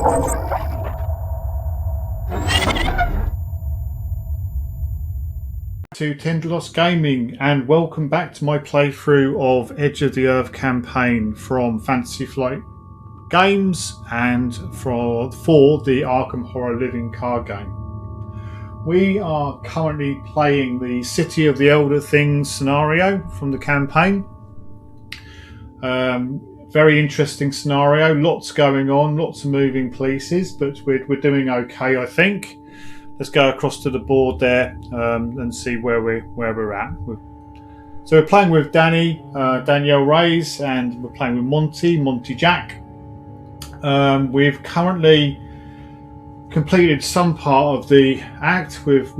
To Tenderloss Gaming, and welcome back to my playthrough of Edge of the Earth campaign from Fantasy Flight Games and for the Arkham Horror living card game. We are currently playing the City of the Elder Things scenario from the campaign. Very interesting scenario, lots going on, lots of moving pieces, but we're doing okay, I think. Let's go across to the board there and see where we're at. So we're playing with Danielle Reyes, and we're playing with Monty Jack. We've currently completed some part of the act. We've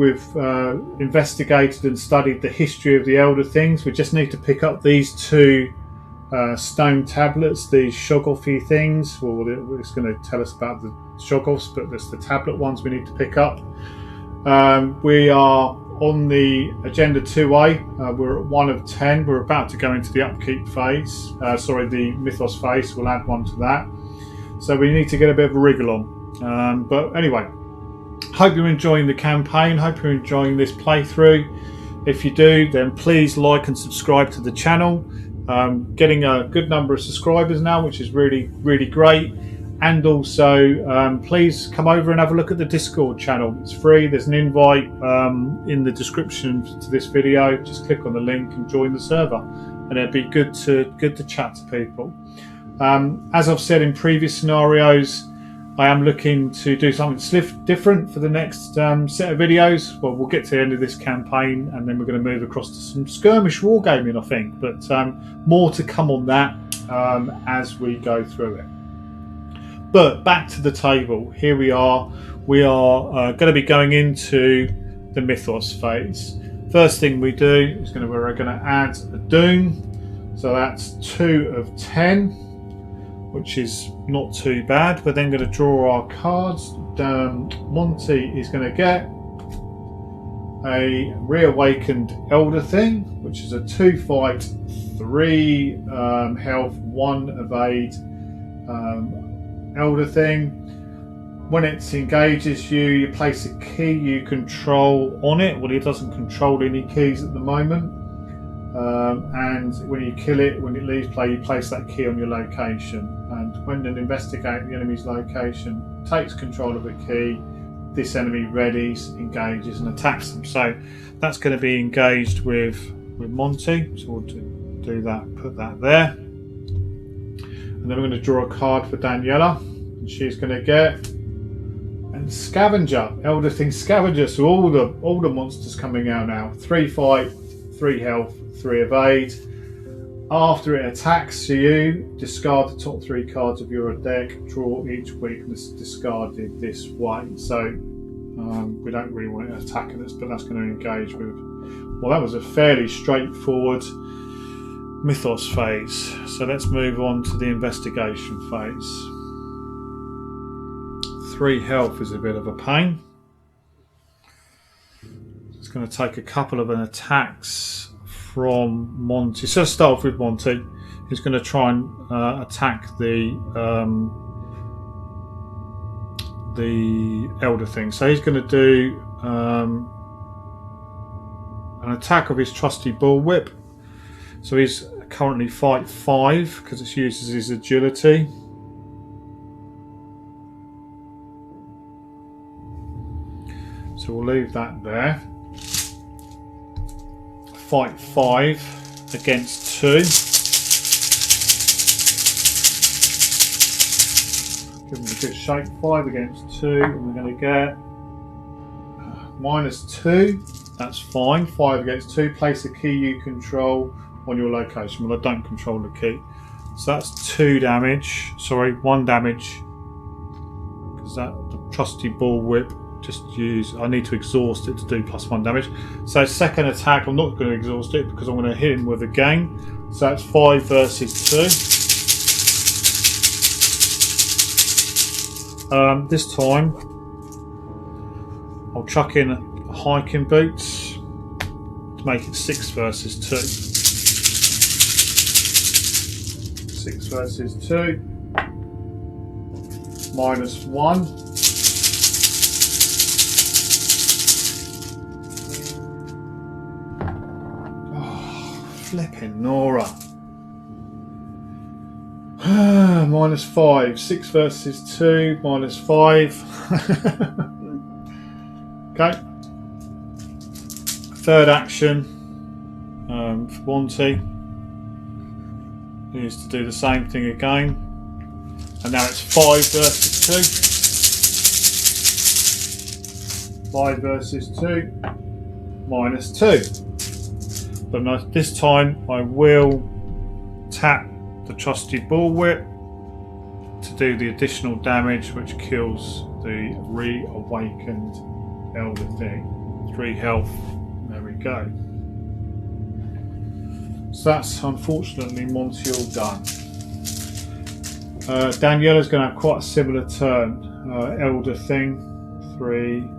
investigated and studied the history of the Elder Things. We just need to pick up these two stone tablets, these Shoggoffy things. Well, it's going to tell us about the Shoggoffs, but there's the tablet ones we need to pick up. We are on the agenda 2A. We're at 1 of 10. We're about to go into the upkeep phase. The mythos phase. We'll add 1 to that. So we need to get a bit of a wriggle on. But anyway, hope you're enjoying the campaign. Hope you're enjoying this playthrough. If you do, then please like and subscribe to the channel. Getting a good number of subscribers now, which is really, really great. And also, please come over and have a look at the Discord channel. It's free. There's an invite in the description to this video. Just click on the link and join the server, and it'd be good to chat to people. As I've said in previous scenarios, I am looking to do something different for the next set of videos. Well, we'll get to the end of this campaign, and then we're going to move across to some skirmish wargaming, I think. But more to come on that as we go through it. But back to the table. Here we are. We are going to be going into the mythos phase. First thing we do is we're going to add a doom. So that's 2 of 10, which is not too bad. We're then going to draw our cards. Monty is going to get a reawakened elder thing, which is a 2 fight, 3 health, 1 evade elder thing. When it engages you, you place a key you control on it. Well, it doesn't control any keys at the moment. And when you kill it, when it leaves play, you place that key on your location. And when an investigating the enemy's location takes control of the key, this enemy readies, engages, and attacks them. So that's going to be engaged with Monty. So we'll do that. Put that there. And then we're going to draw a card for Daniela, and she's going to get a Scavenger, Elder Thing Scavenger. So all the monsters coming out now. 3 fight, 3 health, 3 evade. After it attacks you, discard the top 3 cards of your deck. Draw each weakness discarded this way. So we don't really want it attacking us, but that's going to engage with. Well, that was a fairly straightforward mythos phase. So let's move on to the investigation phase. 3 health is a bit of a pain. It's going to take a couple of attacks from Monty. So let's start off with Monty. He's going to try and attack the elder thing. So he's going to do an attack of his trusty bullwhip. So he's currently fight 5 because it uses his agility. So we'll leave that there. Fight 5 against 2. Give him a good shake. 5 against 2, and we're going to get -2. That's fine. 5 against 2. Place a key you control on your location. Well, I don't control the key. So that's 2 damage. Sorry, 1 damage. Because that the trusty bullwhip just use. I need to exhaust it to do +1 damage. So second attack, I'm not going to exhaust it because I'm going to hit him with a gang. So that's 5 versus 2. This time I'll chuck in hiking boots to make it 6 versus 2. 6 versus 2. -1. Oh, flipping Nora. -5. 6 versus 2. -5. Okay. Third action for Monty is to do the same thing again. And now it's 5 versus 2. 5 versus 2. -2. But this time I will tap the trusty bullwhip to do the additional damage, which kills the reawakened elder thing. 3 health. There we go. So that's unfortunately Monty all done. Daniela's going to have quite a similar turn. Elder thing, 3.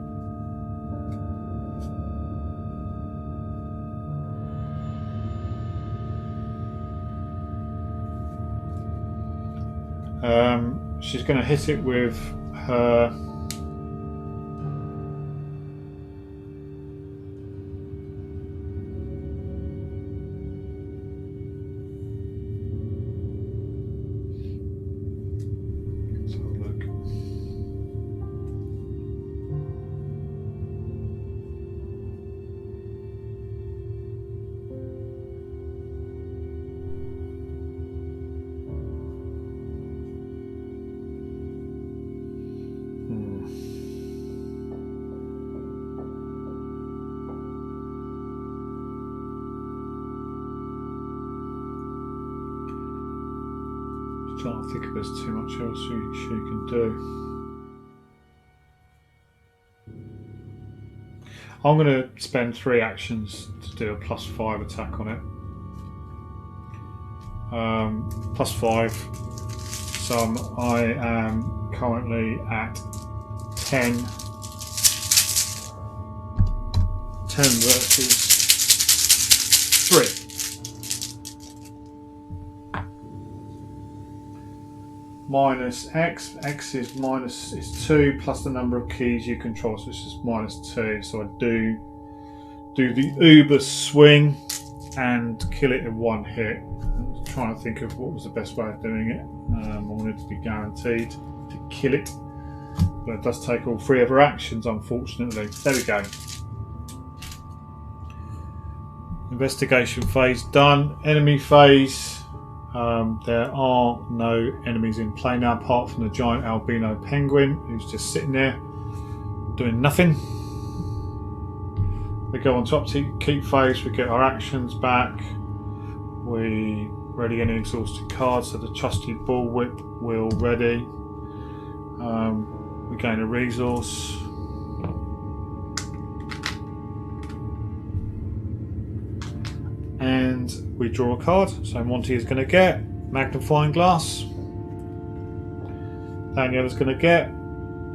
She's going to hit it with her trying to think if there's too much else she can do. I'm going to spend 3 actions to do a +5 attack on it. +5. So I am currently at 10. 10 versus 3. Minus X. X is 2 plus the number of keys you control, so it's just -2. So I do the uber swing and kill it in 1 hit. I'm trying to think of what was the best way of doing it. I wanted to be guaranteed to kill it, but it does take all 3 of her actions, unfortunately. There we go. Investigation phase done. Enemy phase. There are no enemies in play now, apart from the giant albino penguin who's just sitting there doing nothing. We go on to upkeep phase. We get our actions back. We ready any exhausted cards, so the trusty bullwhip will ready. We gain a resource. And we draw a card. So Monty is going to get magnifying glass. Daniela's going to get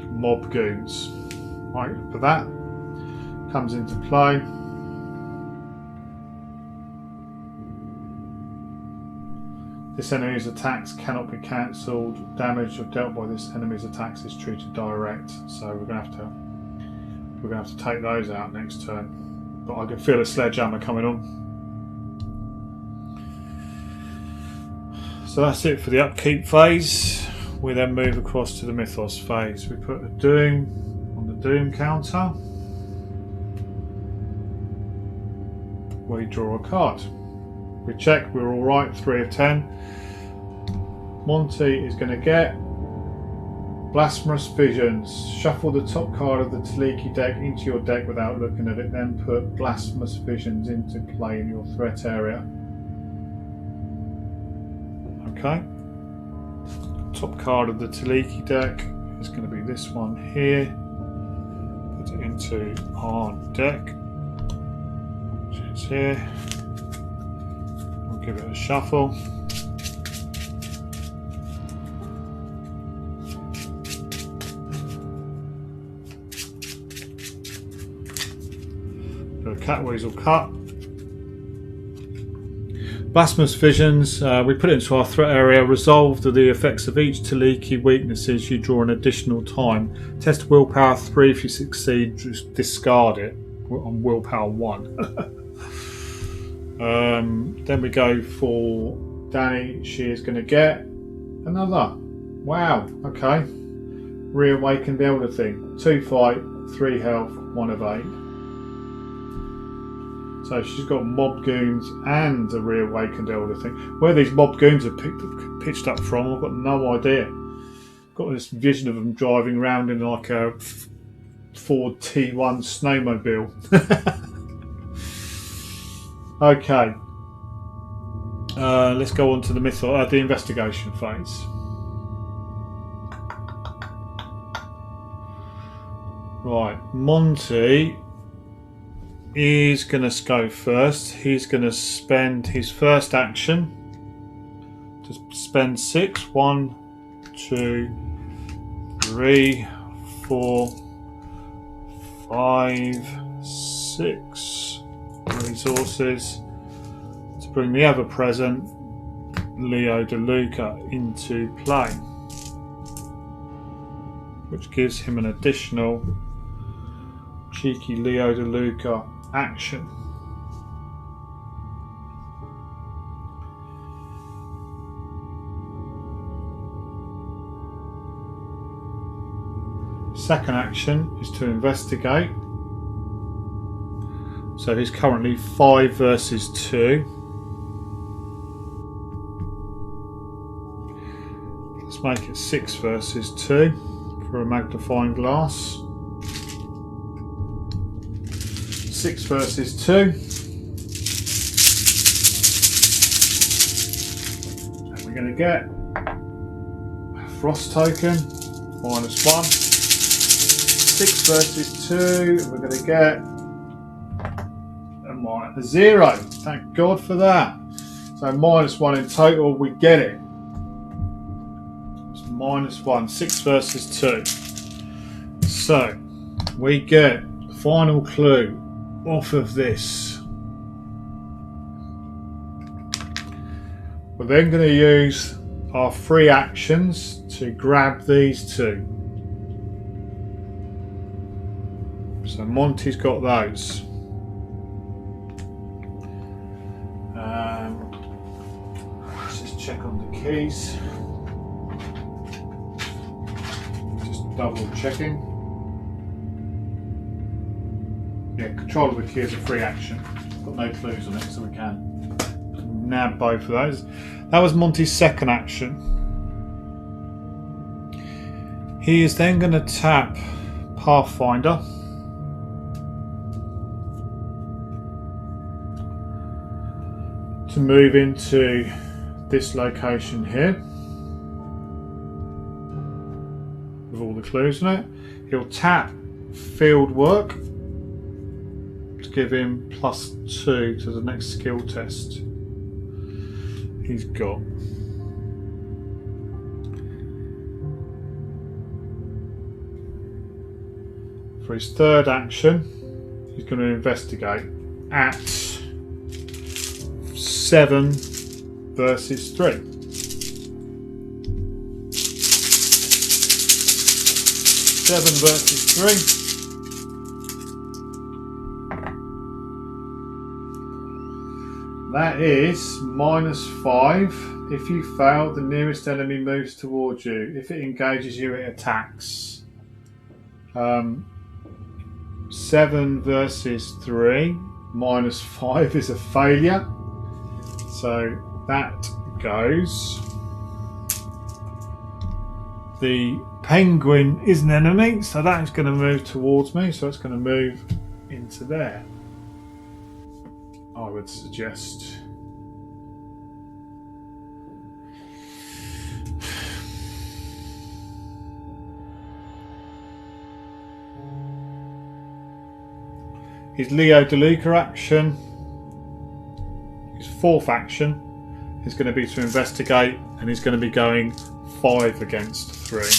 mob goons. Right, for that comes into play. This enemy's attacks cannot be cancelled. Damage dealt by this enemy's attacks is treated direct. So we're going to have to take those out next turn. But I can feel a sledgehammer coming on. So that's it for the upkeep phase. We then move across to the mythos phase. We put a doom on the doom counter. We draw a card. We check we're all right, 3 of 10. Monty is going to get Blasphemous Visions. Shuffle the top card of the Taliki deck into your deck without looking at it, then put Blasphemous Visions into play in your threat area. Okay. Top card of the Taliki deck is going to be this one here. Put it into our deck, which is here. We'll give it a shuffle. Do a cat weasel cut. Blasphemous Visions, we put it into our threat area. Resolve the effects of each Taliki weaknesses. You draw an additional time. Test willpower 3. If you succeed, just discard it on willpower 1. Then we go for Danny. She is going to get another. Wow, okay. Reawakened Elder thing. 2 fight, 3 health, 1 evade. So she's got mob goons and a reawakened elder thing. Where these mob goons are pitched up from, I've got no idea. Got this vision of them driving around in like a Ford T1 snowmobile. Okay. Let's go on to the investigation phase. Right, Monty is going to go first. He's going to spend his first action to spend 6. 1, 2, 3, 4, 5, 6 resources to bring the ever-present Leo DeLuca into play, which gives him an additional cheeky Leo DeLuca action. Second action is to investigate. So he's currently 5 versus 2. Let's make it 6 versus 2 for a magnifying glass. 6 versus 2. And we're going to get a frost token, -1. 6 versus 2, and we're going to get a 0. Thank God for that. So -1 in total, we get it. It's -1, 6 versus 2. So we get the final clue off of this. We're then going to use our free actions to grab these 2. So Monty's got those. Let's just check on the keys. Just double checking. Yeah, control of the key is a free action. Got no clues on it, so we can nab both of those. That was Monty's second action. He is then going to tap Pathfinder. To move into this location here. With all the clues in it. He'll tap Field Work. Give him +2 to the next skill test he's got. For his third action, he's going to investigate at 7 versus 3. 7 versus 3. That is -5. If you fail, the nearest enemy moves towards you. If it engages you, it attacks. 7 versus 3. -5 is a failure. So that goes. The penguin is an enemy, so that is going to move towards me. So it's going to move into there. I would suggest. His Leo DeLuca action, his fourth action, is going to be to investigate, and he's going to be going 5 against 3.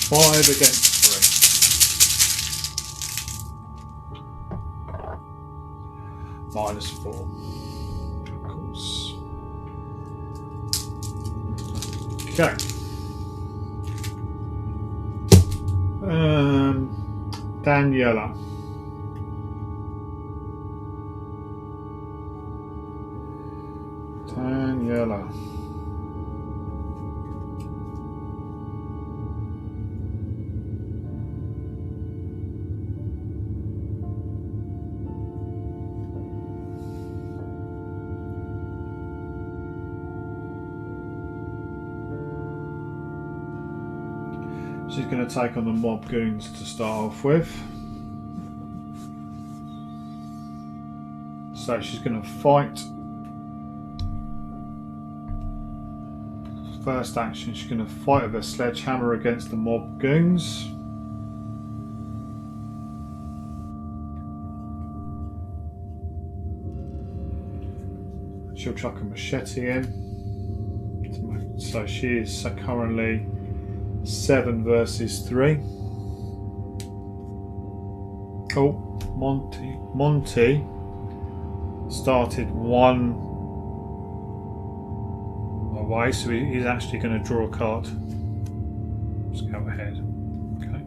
5 against 3. -4. Of course. Okay. Daniela. She's going to take on the mob goons to start off with. So she's going to fight. First action, she's going to fight with a sledgehammer against the mob goons. She'll chuck a machete in. So she is currently 7 versus 3. Oh, Monty started 1 away, so he's actually going to draw a card. Let's go ahead. Okay.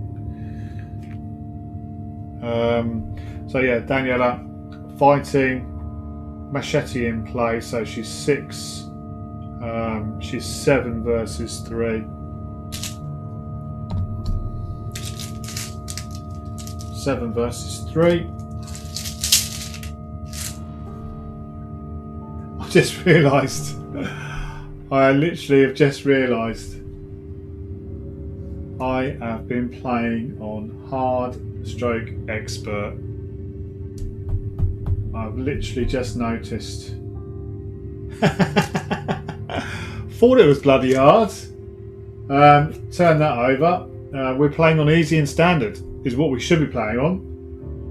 So yeah, Daniela fighting, machete in play, so she's 6. She's 7 versus 3. 7 versus 3. I just realised. I literally have just realised. I have been playing on hard stroke expert. I've literally just noticed. Thought it was bloody hard. Turn that over. We're playing on easy and standard. Is what we should be playing on.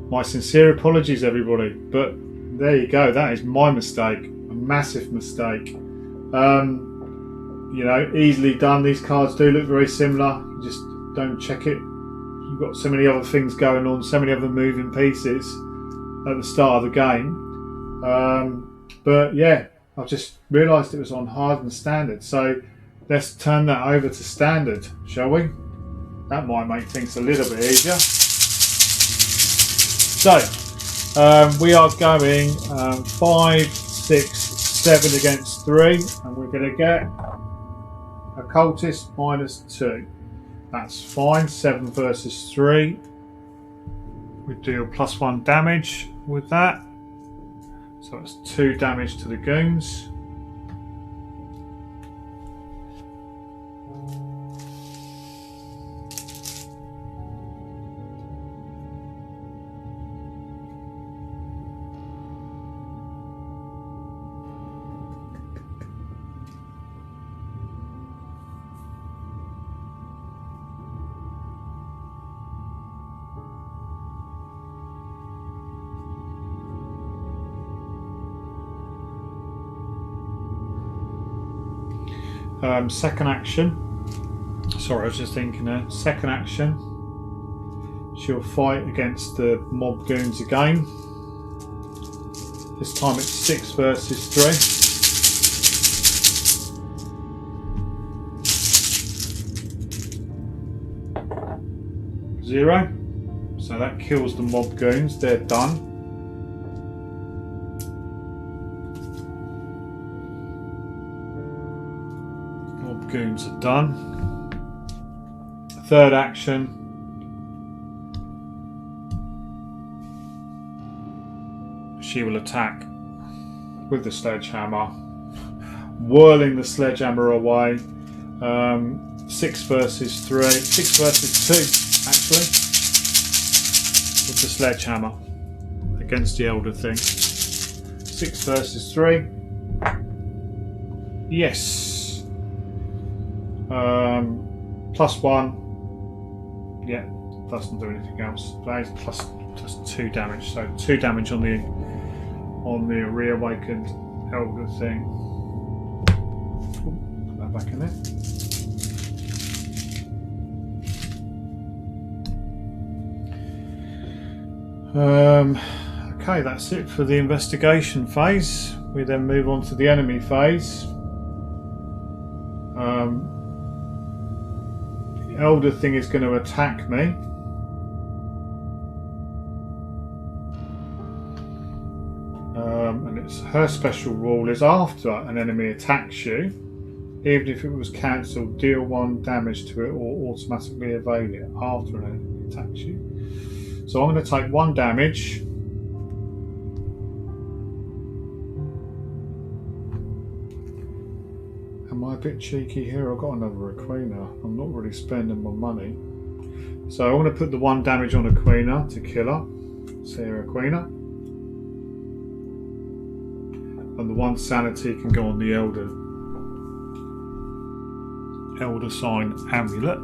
My sincere apologies, everybody, but there you go. That is my mistake, a massive mistake. You know, easily done. These cards do look very similar. You just don't check it. You've got so many other things going on, so many other moving pieces at the start of the game. But yeah, I've just realised it was on hard and standard. So let's turn that over to standard, shall we? That might make things a little bit easier. So, we are going 5, 6, 7 against 3, and we're going to get a cultist -2. That's fine. 7 versus 3. We deal +1 damage with that. So it's 2 damage to the goons. Second action. Sorry, I was just thinking there. Second action. She'll fight against the mob goons again. This time it's 6 versus 3. 0. So that kills the mob goons. They're done. Goons are done. Third action. She will attack with the sledgehammer, whirling the sledgehammer away. 6 versus 3. 6 versus 2, actually. With the sledgehammer against the elder thing. 6 versus 3. Yes. +1. Yeah, doesn't do anything else. That is plus 2 damage. So 2 damage on the reawakened elder thing. Put that back in there. Okay, that's it for the investigation phase. We then move on to the enemy phase. The elder thing is going to attack me. And it's her special rule is after an enemy attacks you, even if it was cancelled, deal 1 damage to it or automatically evade it after an enemy attacks you. So I'm going to take 1 damage. Am I a bit cheeky here? I've got another Aquina. I'm not really spending my money. So I'm going to put the 1 damage on Aquina to kill her. Sarah Aquina. And the 1 sanity can go on the Elder Sign Amulet.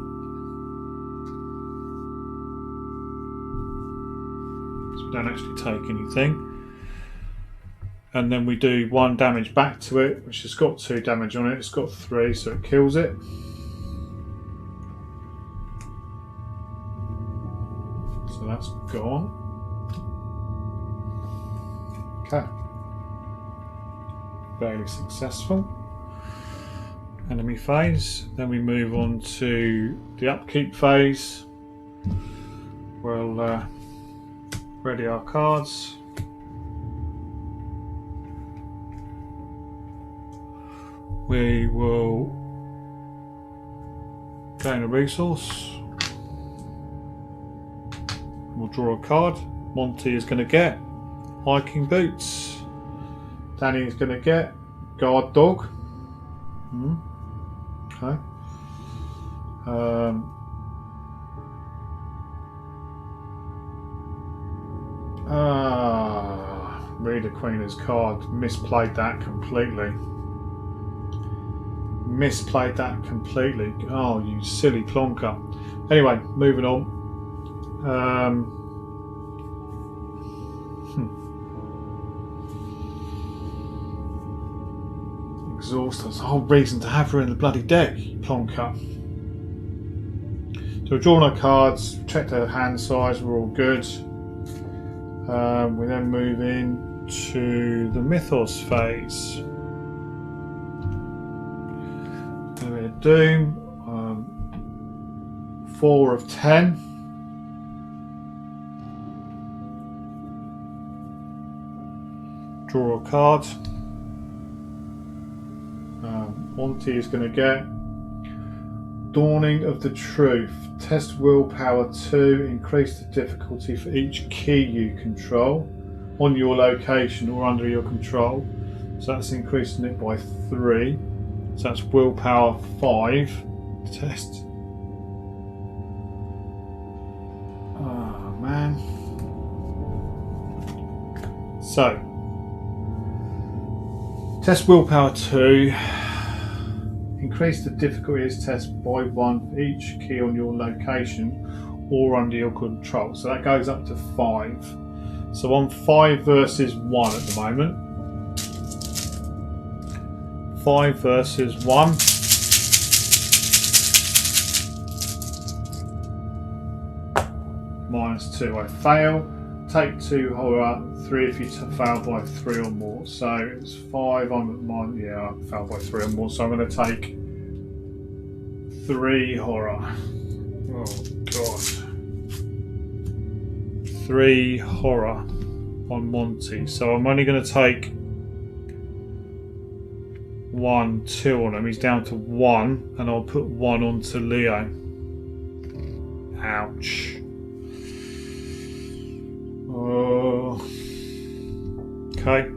So we don't actually take anything. And then we do 1 damage back to it, which has got 2 damage on it. It's got 3, so it kills it. So that's gone. Okay. Fairly successful. Enemy phase. Then we move on to the upkeep phase. We'll ready our cards. We will gain a resource. We'll draw a card. Monty is going to get hiking boots. Danny is going to get guard dog. Okay. Read Aquina's card. Misplayed that completely. Oh, you silly plonker. Anyway, moving on. Exhaust. That's the whole reason to have her in the bloody deck, plonker. So we've drawn our cards, checked our hand size, we're all good. We then move in to the Mythos phase. Area of Doom, 4 of 10. Draw a card. Monty is going to get Dawning of the Truth. Test willpower 2. Increase the difficulty for each key you control on your location or under your control. So that's increasing it by 3. So that's willpower 5. Test. Oh man. So test willpower 2. Increase the difficulty of this test by 1 for each key on your location or under your control. So that goes up to 5. So I'm 5 versus 1 at the moment. 5 versus 1. -2. I fail. Take 2 horror. 3 if you fail by 3 or more. So it's 5. I'm at mine. Yeah, I failed by 3 or more. So I'm going to take 3 horror. Oh god. 3 horror on Monty. So I'm only going to take 1, 2 on him. He's down to 1, and I'll put 1 onto Leo. Ouch. Oh. Okay.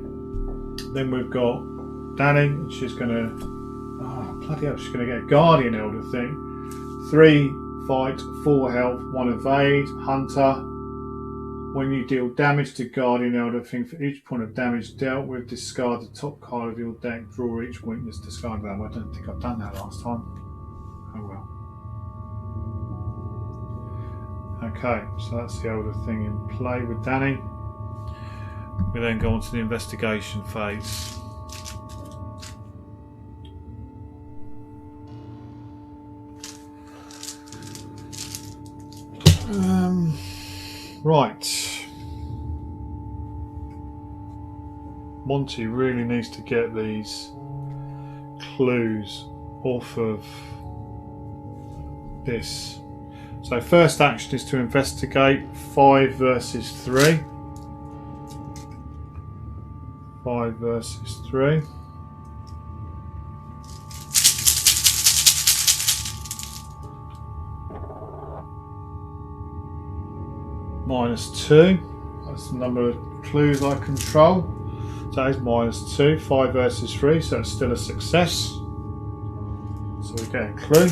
Then we've got Danny. She's going to... Oh, bloody hell. She's going to get a Guardian Elder thing. 3 fight, 4 health, 1 evade. Hunter. When you deal damage to Guardian Elder thing, for each point of damage dealt with, discard the top card of your deck. Draw each weakness, discard that. I don't think I've done that last time. Oh well. Okay, so that's the Elder thing in play with Danny. We then go on to the investigation phase. Right. Monty really needs to get these clues off of this. So first action is to investigate 5 versus 3. 5 versus 3. -2. That's the number of clues I control. So that is -2. 5 versus 3, so it's still a success. So we get a clue.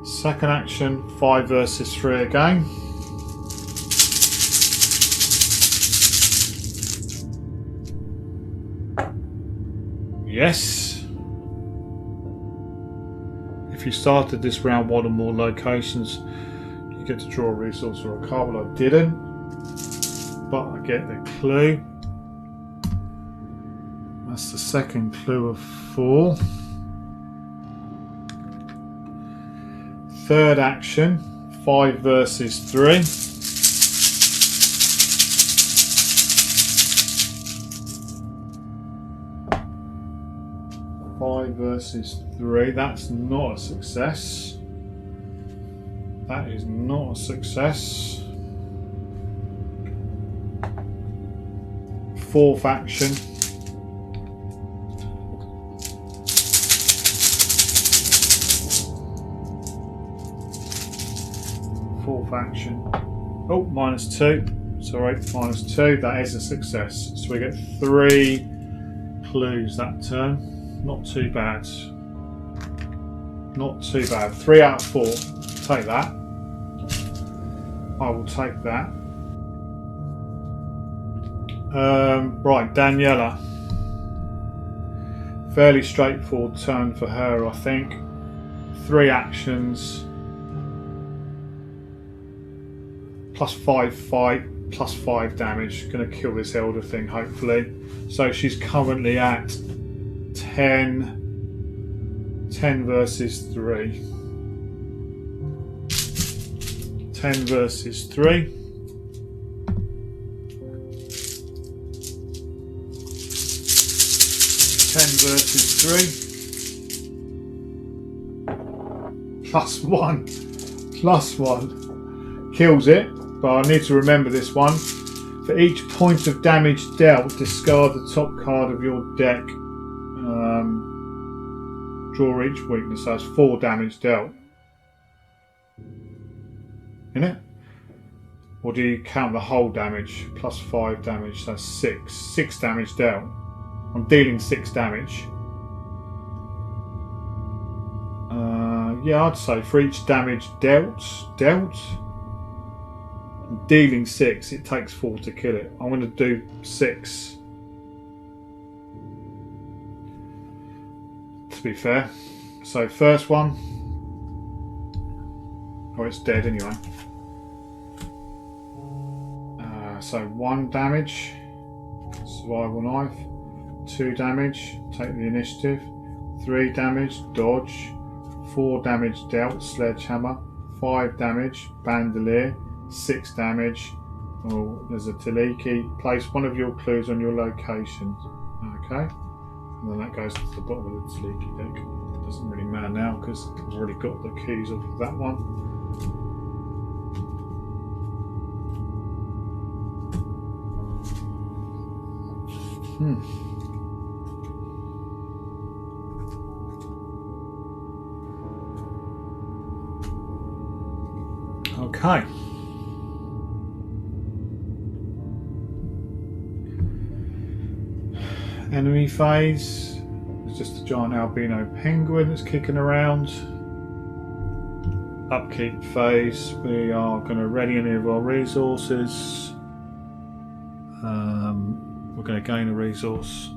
Second action, 5 versus 3 again. Yes. If you started this round one or more locations, you get to draw a resource or a card. Well, I didn't, but I get the clue. That's the second clue of 4. Third action, 5 versus 3. Versus 3, that's not a success. That is not a success. Fourth action. Fourth action. Oh, -2. Sorry, -2. That is a success. So we get 3 clues that turn. Not too bad. Not too bad. 3 out of 4. Take that. I will take that. Right, Daniela. Fairly straightforward turn for her, I think. 3 actions. +5 fight, +5 damage. Going to kill this elder thing, hopefully. So she's currently at 10 versus 3. 10 versus 3. 10 versus 3. +1. +1. Kills it, but I need to remember this one. For each point of damage dealt, discard the top card of your deck. Draw each weakness, so that's 4 damage dealt. Isn't it? Or do you count the whole damage? +5 damage, so that's 6. 6 damage dealt. I'm dealing 6 damage. Yeah, I'd say for each damage dealt, I'm dealing 6. It takes 4 to kill it. I'm going to do 6. To be fair. So first one. Oh, it's dead anyway. So 1 damage. Survival knife. 2 damage. Take the initiative. 3 damage. Dodge. 4 damage dealt. Sledgehammer. 5 damage. Bandolier. 6 damage. Oh, there's a Taliki. Place one of your clues on your location. Okay. And then that goes to the bottom of the Taliki deck. Doesn't really matter now because I've already got the keys off of that one. Okay. Enemy phase. There's just a giant albino penguin that's kicking around. Upkeep phase. We are going to ready any of our resources. We're going to gain a resource.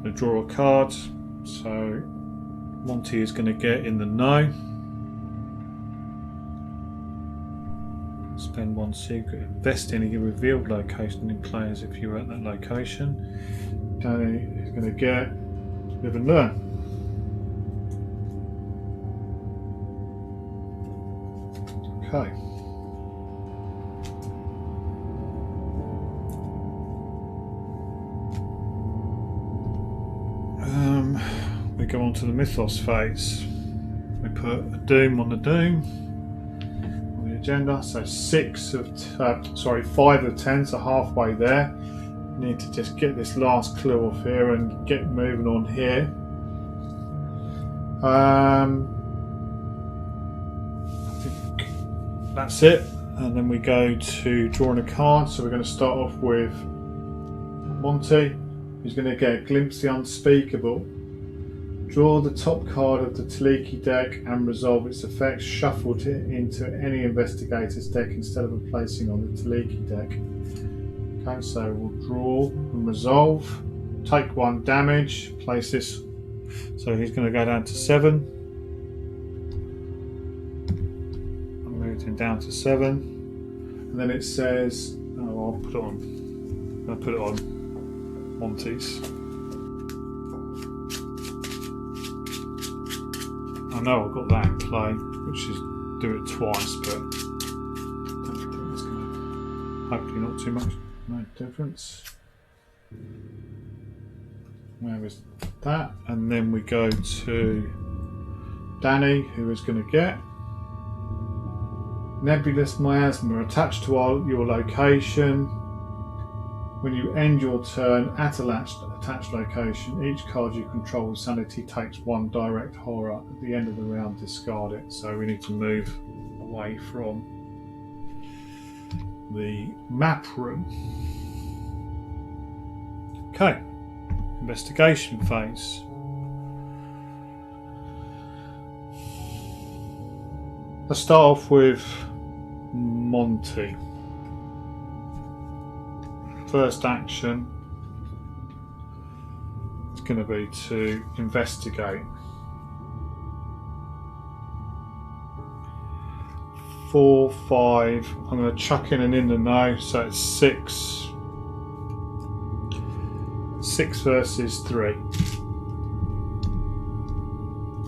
Going to draw a card. So Monty is going to get in the know. Spend 1 secret. Invest in a revealed location in players if you're at that location. Danny is going to get live and learn. Okay. We go on to the mythos phase. We put a doom on the doom on the agenda. So 5 of 10, so halfway there. Need to just get this last clue off here and get moving on here. I think that's it, and then we go to drawing a card. So we're going to start off with Monty, who's going to get a glimpse of the unspeakable. Draw the top card of the Taliki deck and resolve its effects. Shuffle it into any investigator's deck instead of placing on the Taliki deck. Okay, so we'll draw and resolve. Take 1 damage. Place this. So he's going to go down to 7. I moved him down to 7. And then it says, I'll put it on. I'll put it on Monty's. I know I've got that in play, which is do it twice, but I don't think that's going to, hopefully not too much, no difference. Where is that? And then we go to Danny, who is going to get nebulous miasma attached to your location. When you end your turn at a attached location, each card you control with sanity takes 1 direct horror. At the end of the round, discard it. So we need to move away from the map room. Okay, investigation phase. Let's start off with Monty. First action is going to be to investigate. 4, 5. I'm going to chuck in an in the know, so it's 6. 6 versus 3.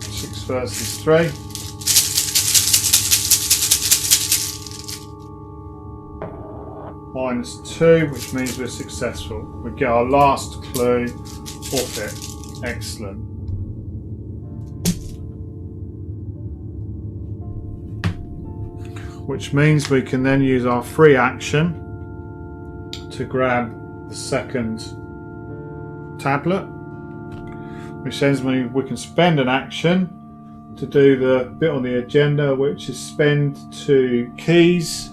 6 versus 3. -2, which means we're successful. We get our last clue off it. Excellent. Which means we can then use our free action to grab the second tablet, which says we can spend an action to do the bit on the agenda, which is spend 2 keys.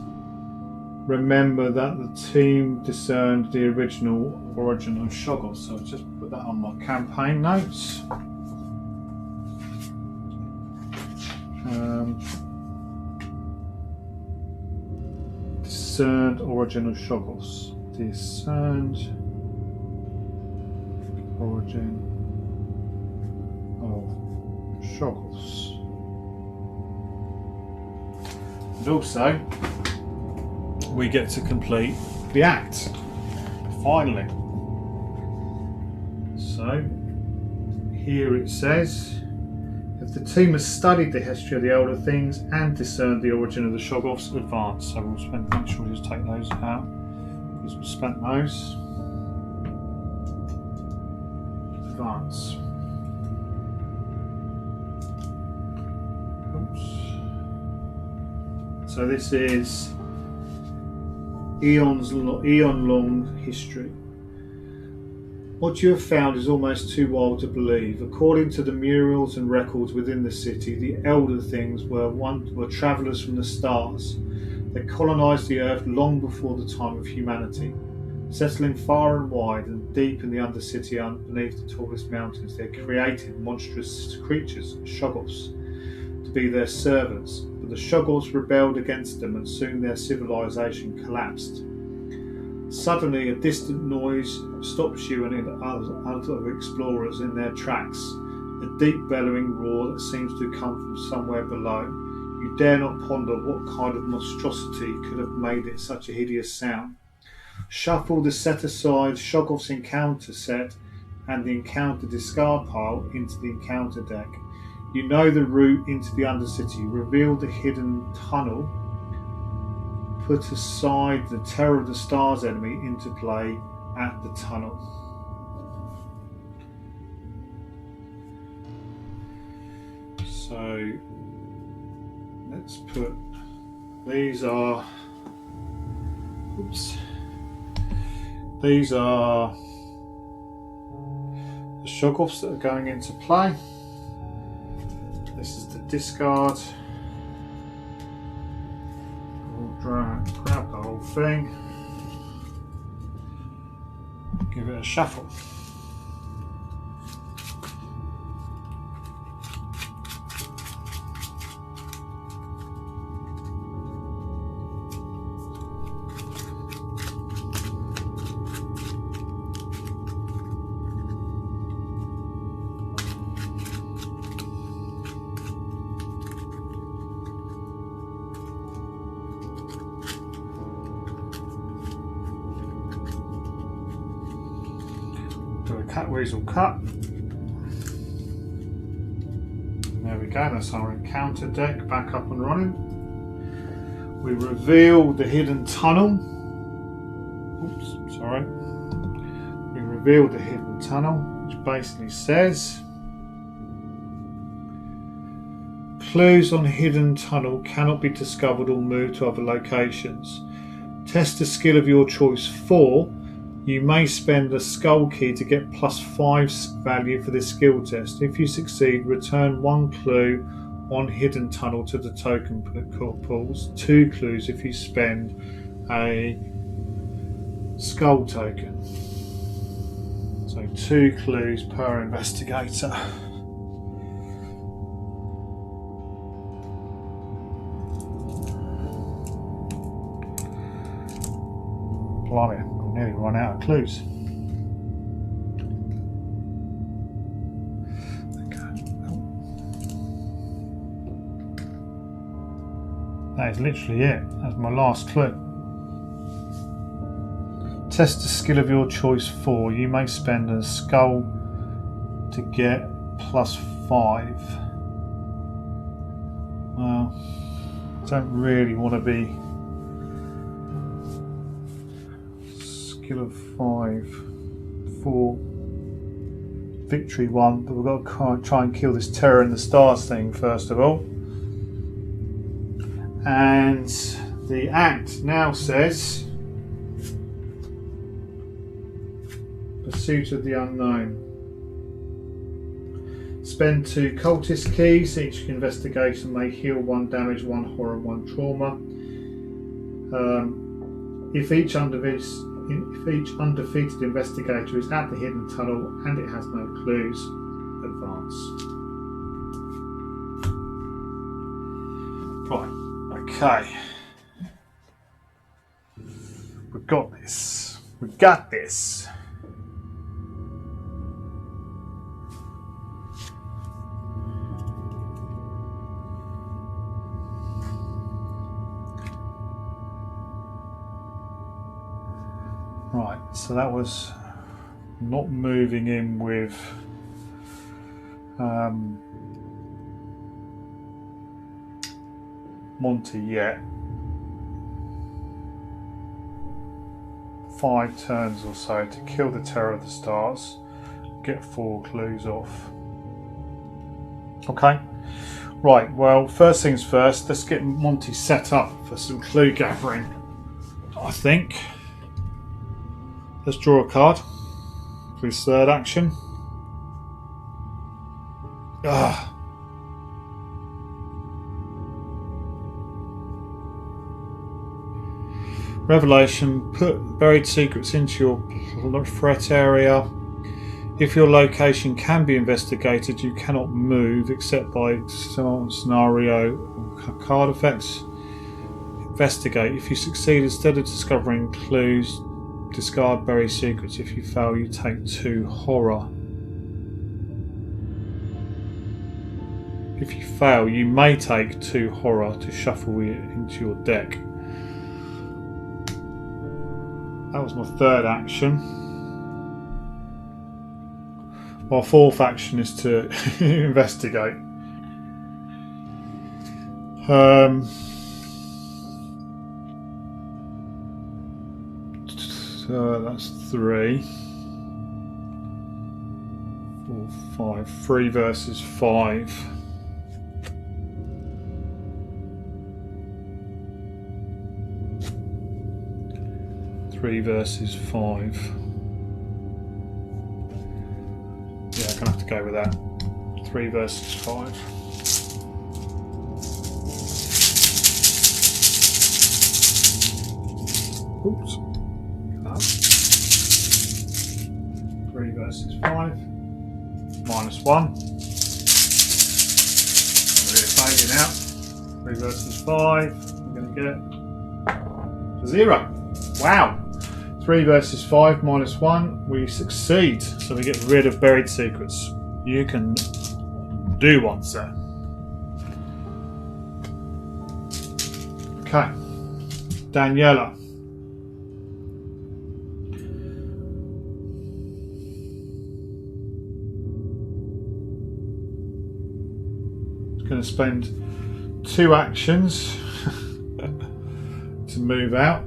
Remember that the team discerned the original origin of Shoggoth. So I'll just put that on my campaign notes. Discerned origin of Shoggoth. Discerned origin of Shoggoth. And also, we get to complete the act, finally. So, here it says, if the team has studied the history of the Elder Things and discerned the origin of the Shoggoths, advance. So we'll make sure we just take those out, because we've spent those. Advance. Oops. So this is eon-long history. What you have found is almost too wild to believe. According to the murals and records within the city, the Elder Things were travellers from the stars. They colonised the Earth long before the time of humanity. Settling far and wide and deep in the Undercity beneath the tallest mountains, they created monstrous creatures, Shoggoths, to be their servants. But the Shoggoths rebelled against them, and soon their civilization collapsed. Suddenly, a distant noise stops you and other explorers in their tracks. A deep bellowing roar that seems to come from somewhere below. You dare not ponder what kind of monstrosity could have made it such a hideous sound. Shuffle the set-aside Shoggoth's encounter set and the encounter discard pile into the encounter deck. You know the route into the Undercity. Reveal the hidden tunnel put aside the Terror of the Stars enemy into play at the tunnel. So let's put these are the shock-offs that are going into play. This is the discard. We'll grab the whole thing, give it a shuffle. Do a cat weasel cut. There we go, that's our encounter deck back up and running. We reveal the hidden tunnel. Oops, sorry. We reveal the hidden tunnel, which basically says clues on hidden tunnel cannot be discovered or moved to other locations. Test a skill of your choice 4. You may spend a skull key to get +5 value for this skill test. If you succeed, return 1 clue on hidden tunnel to the token pools. 2 clues if you spend a skull token. So 2 clues per investigator. Blimey. Nearly run out of clues. That is literally it. That's my last clue. Test a skill of your choice 4. You may spend a skull to get +5. Well, I don't really want to be skill of 5, 4, victory 1, but we've got to try and kill this Terror in the Stars thing first of all. And the act now says Pursuit of the Unknown. Spend 2 cultist keys. Each investigation may heal 1 damage, 1 horror, 1 trauma. If each undefeated investigator is at the hidden tunnel and it has no clues, advance. Right, okay. We've got this. We've got this. Right, so that was not moving in with Monty yet. 5 turns or so to kill the Terror of the Stars, get 4 clues off. Okay, right, well, first things first, let's get Monty set up for some clue gathering, I think. Let's draw a card for his third action. Revelation, put buried secrets into your threat area. If your location can be investigated, you cannot move except by scenario or card effects. Investigate. If you succeed, instead of discovering clues, discard buried secrets. If you fail, you take 2 horror. If you fail, you may take 2 horror to shuffle it into your deck. That was my third action. My fourth action is to investigate. So that's 3. 4, 5. 3 versus 5. Three versus 5. Yeah, I'm gonna have to go with that. 3 versus 5. Oops. 3 versus 5. -1. We're failing out. 3 versus 5. We're going to get 0. Wow. 3 versus 5 -1. We succeed. So we get rid of buried secrets. You can do one, sir. Okay. Daniela. Going to spend 2 actions to move out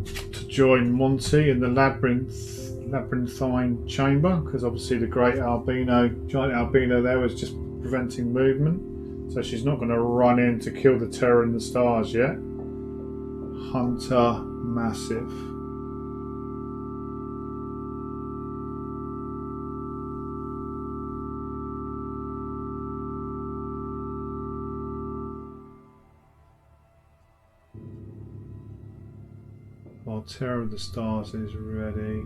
to join Monty in the labyrinthine chamber, because obviously the giant albino there was just preventing movement, so she's not going to run in to kill the Terror in the Stars yet. Hunter Massive. While Terror of the Stars is ready.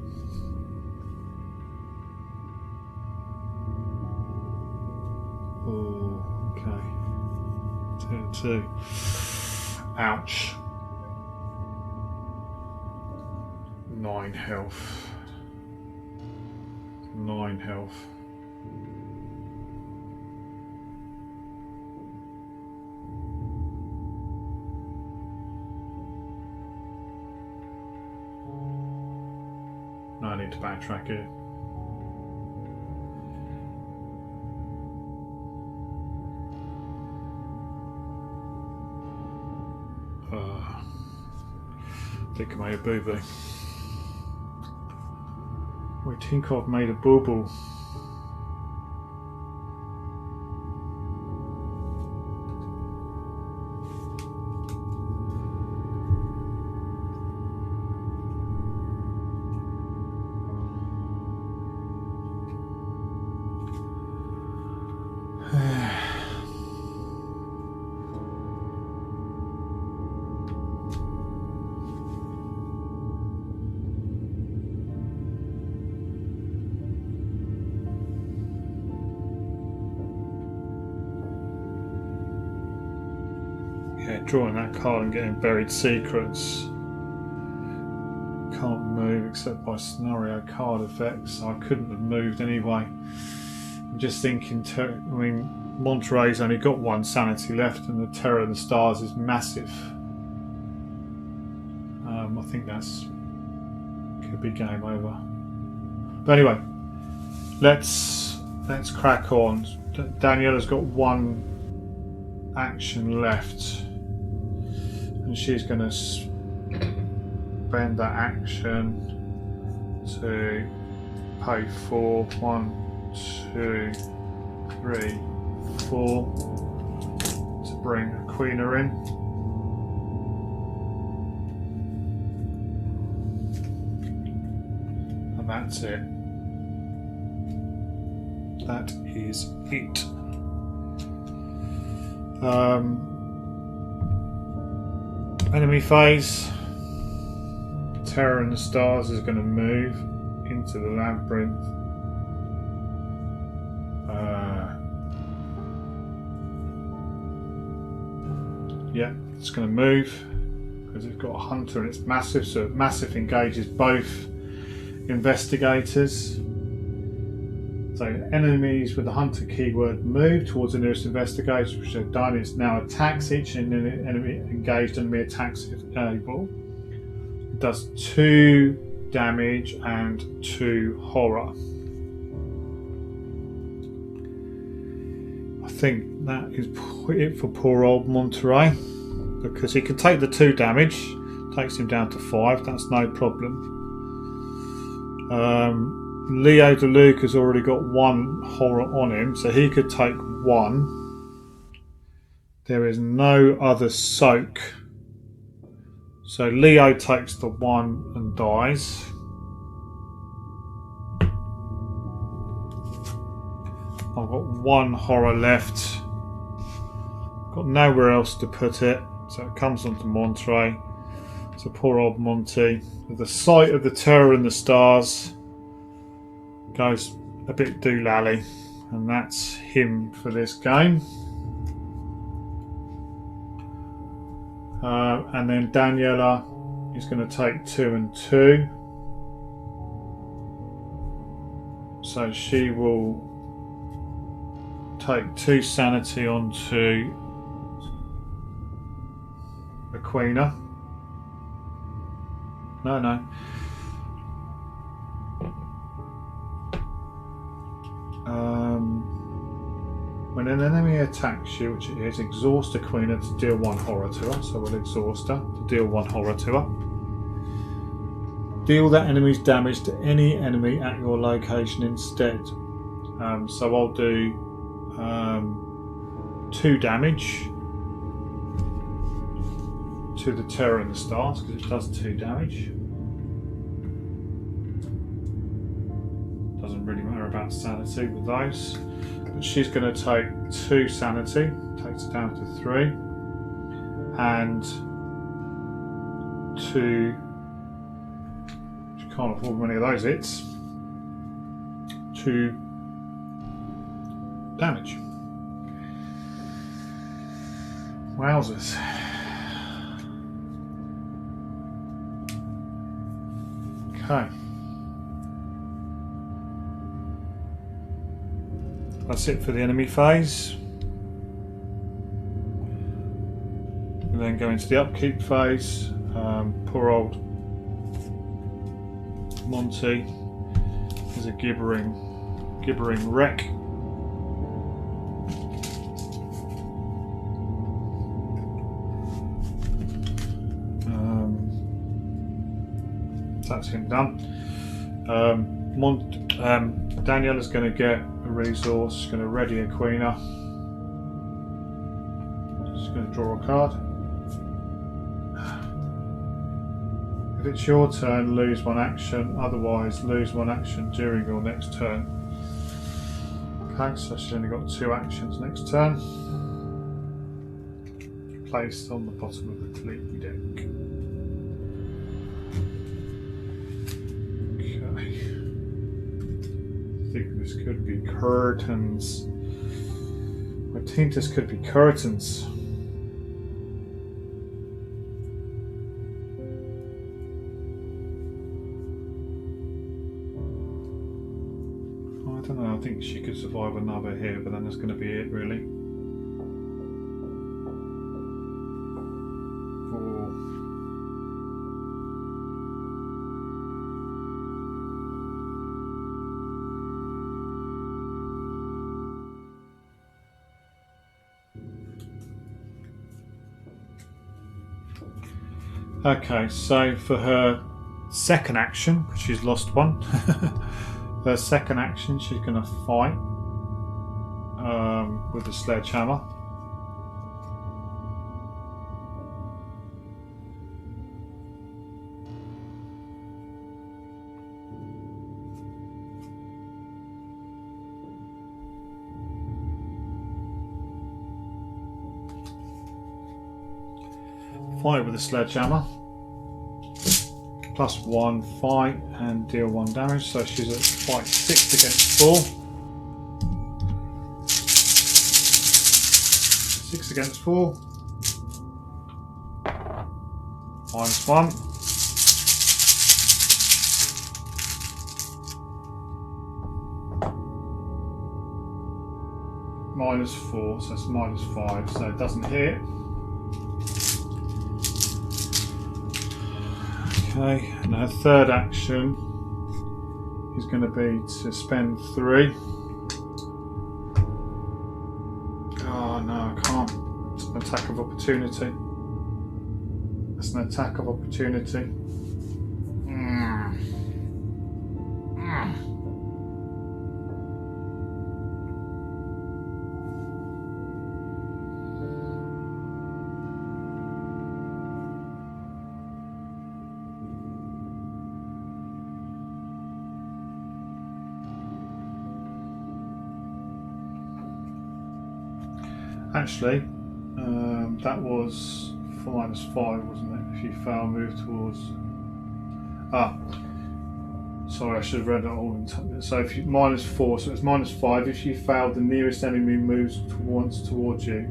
Oh, okay. 2 and 2. Ouch. 9 health. 9 health. No, I need to backtrack it. I think I made a boo-boo. I think I've made a boo-boo. Yeah, drawing that card and getting buried secrets. Can't move except by scenario card effects. I couldn't have moved anyway. I'm just thinking, Monterey's only got 1 sanity left and the Terror of the Stars is massive. I think that's could be game over. But anyway, let's crack on. Daniela's got 1 action left. And she's going to spend that action to pay for 1, 2, 3, 4 to bring Aquina in. And that's it. That is it. Enemy phase. Terror in the Stars is going to move into the labyrinth. Yeah, it's going to move because it's got a hunter and it's massive, so massive engages both investigators. So enemies with the hunter keyword move towards the nearest investigators, which they've done. It now attacks each enemy engaged. Enemy attacks if able. It does 2 damage and 2 horror. I think that is it for poor old Monterey, because he can take the 2 damage, takes him down to 5. That's no problem. Leo DeLuca has already got one horror on him, so he could take one. There is no other soak. So Leo takes the one and dies. I've got one horror left. Got nowhere else to put it, so it comes onto Monterey. So poor old Monty, with the sight of the terror in the stars, goes a bit doolally, and that's him for this game. And then Daniela is going to take 2 and 2, so she will take 2 sanity onto Aquina. No. When an enemy attacks you, which it is, exhaust Aquina to deal 1 horror to her. So we'll exhaust her to deal 1 horror to her. Deal that enemy's damage to any enemy at your location instead. So I'll do 2 damage to the terror in the stars, because it does 2 damage. Doesn't really matter about sanity with those. But she's going to take 2 sanity, takes it down to 3, and 2. She can't afford many of those hits. 2 damage. Wowzers. Okay. That's it for the enemy phase. We then go into the upkeep phase. Poor old Monty is a gibbering wreck. That's him done. Daniela's going to get a resource. She's going to ready Aquina. She's going to draw a card. If it's your turn, lose 1 action. Otherwise, lose 1 action during your next turn. Okay, so she's only got 2 actions next turn. Placed on the bottom of the Cleat deck. I think this could be curtains. I think this could be curtains. I don't know, I think she could survive another here, but then that's going to be it really. Okay, so for her second action, because she's lost 1, her second action, she's going to fight with the sledgehammer. Fight with the sledgehammer. +1 fight and deal 1 damage, so she's at fight 6 against 4. 6 against 4. -1. -4, so it's -5, so it doesn't hit. Okay, and her third action is going to be to spend 3. Oh no, I can't. It's an attack of opportunity. That's an attack of opportunity. Actually, that was -5, wasn't it? If you fail, move towards. Sorry, I should have read it all in time. So if you -4, so it's -5. If you fail, the nearest enemy moves once towards you.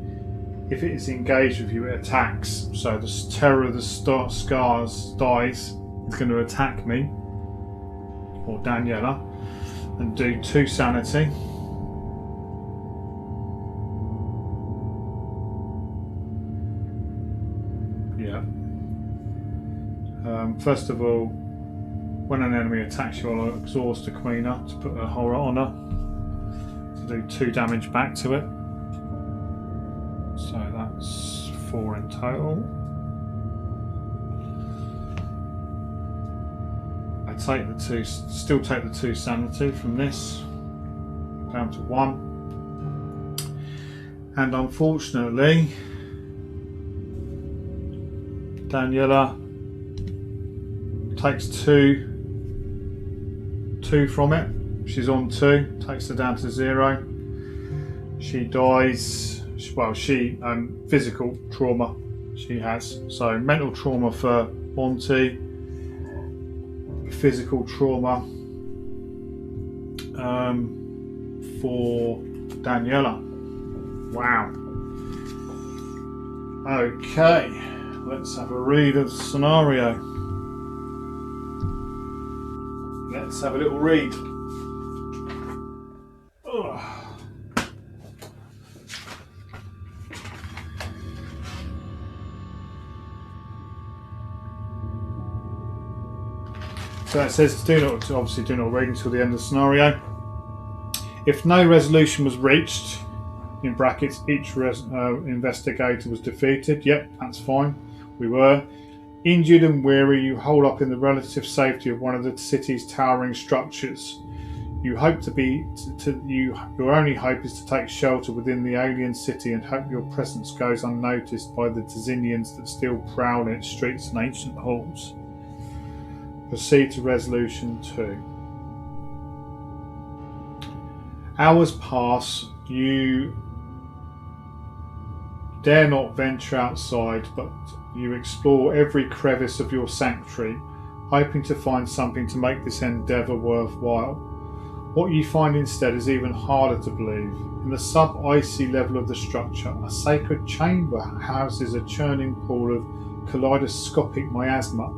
If it is engaged with you, it attacks. So the terror of the scars dies. It's going to attack me or Daniela and do 2 sanity. Yeah. First of all, when an enemy attacks you, I'll exhaust a Queener to put a horror on her to do 2 damage back to it. So that's 4 in total. I take the 2, still take the 2 sanity from this down to 1, and unfortunately, Daniela takes 2 from it. She's on 2, takes her down to 0. She dies. Well, physical trauma she has. So mental trauma for Monty, physical trauma for Daniela. Wow. Okay, let's have a read of the scenario. Let's have a little read. Ugh. So it says do not read until the end of the scenario. If no resolution was reached, in brackets, each investigator was defeated. Yep, that's fine. We were. Injured and weary, you hold up in the relative safety of one of the city's towering structures. Your only hope is to take shelter within the alien city and hope your presence goes unnoticed by the Tzinians that still prowl in its streets and ancient halls. Proceed to resolution 2. Hours pass. You dare not venture outside, but you explore every crevice of your sanctuary, hoping to find something to make this endeavour worthwhile. What you find instead is even harder to believe. In the sub-icy level of the structure, a sacred chamber houses a churning pool of kaleidoscopic miasma.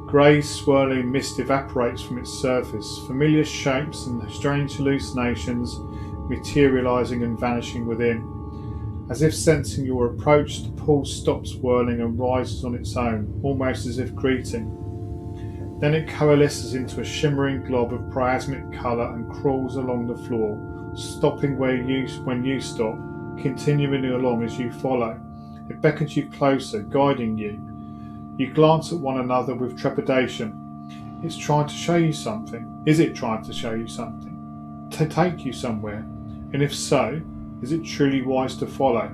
Grey swirling mist evaporates from its surface, familiar shapes and strange hallucinations materialising and vanishing within. As if sensing your approach, the pool stops whirling and rises on its own, almost as if greeting. Then it coalesces into a shimmering glob of priasmic colour and crawls along the floor, stopping when you stop, continuing along as you follow. It beckons you closer, guiding you. You glance at one another with trepidation. It's trying to show you something. Is it trying to show you something? To take you somewhere? And if so, is it truly wise to follow?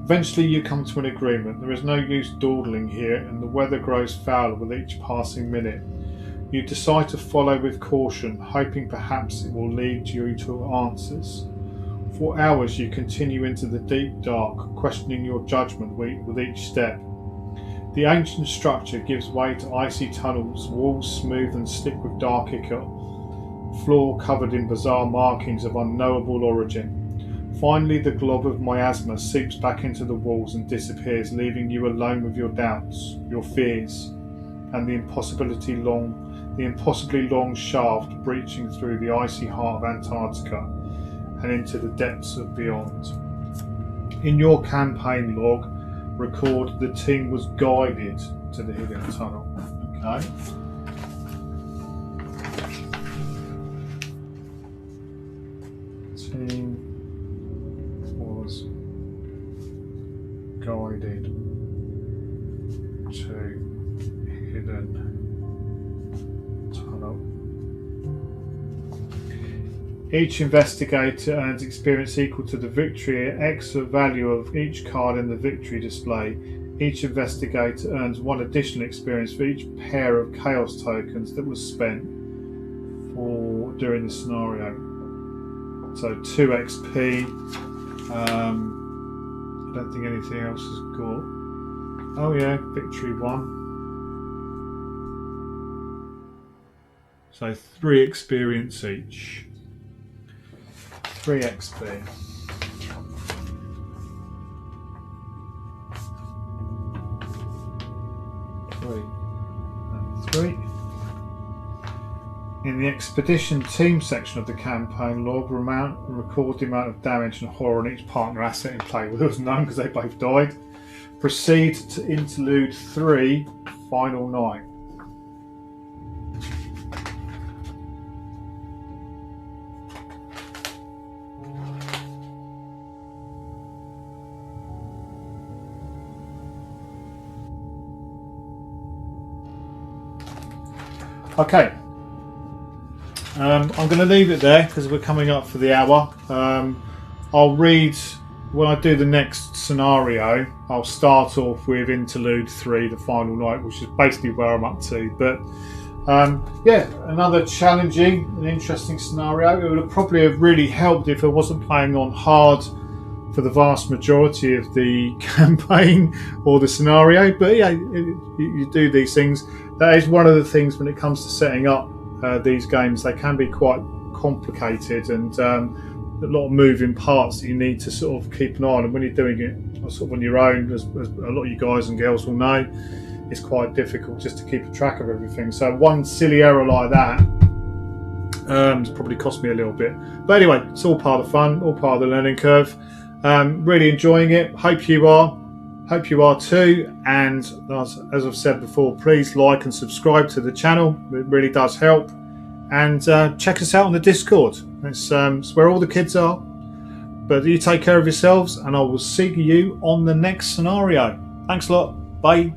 Eventually you come to an agreement. There is no use dawdling here, and the weather grows fouler with each passing minute. You decide to follow with caution, hoping perhaps it will lead you to answers. For hours you continue into the deep dark, questioning your judgment with each step. The ancient structure gives way to icy tunnels, walls smooth and slick with dark ichor, floor covered in bizarre markings of unknowable origin. Finally, the glob of miasma seeps back into the walls and disappears, leaving you alone with your doubts, your fears, and the impossibly long shaft breaching through the icy heart of Antarctica and into the depths of beyond. In your campaign log, record the team was guided to the hidden tunnel. Okay. Team was guided to hidden tunnel. Each investigator earns experience equal to the victory X value of each card in the victory display. Each investigator earns 1 additional experience for each pair of chaos tokens that was spent during the scenario. So 2 XP I don't think anything else has got. Oh yeah, victory 1. So 3 experience each. 3 XP. 3 and 3. In the expedition team section of the campaign log, record the amount of damage and horror on each partner asset in play. Well, there was none because they both died. Proceed to interlude 3, final night. Okay. I'm going to leave it there because we're coming up for the hour. I'll read, when I do the next scenario, I'll start off with interlude 3, the final night, which is basically where I'm up to. But yeah, another challenging and interesting scenario. It would probably have really helped if I wasn't playing on hard for the vast majority of the campaign or the scenario. But yeah, you do these things. That is one of the things when it comes to setting up these games. They can be quite complicated and a lot of moving parts that you need to sort of keep an eye on. And when you're doing it sort of on your own, as a lot of you guys and girls will know, it's quite difficult just to keep a track of everything. So one silly error like that has probably cost me a little bit. But anyway, it's all part of the fun, all part of the learning curve. Really enjoying it. Hope you are. Hope you are too. And as I've said before, please like and subscribe to the channel. It really does help. And check us out on the Discord. It's where all the kids are. But you take care of yourselves, and I will see you on the next scenario. Thanks a lot. Bye.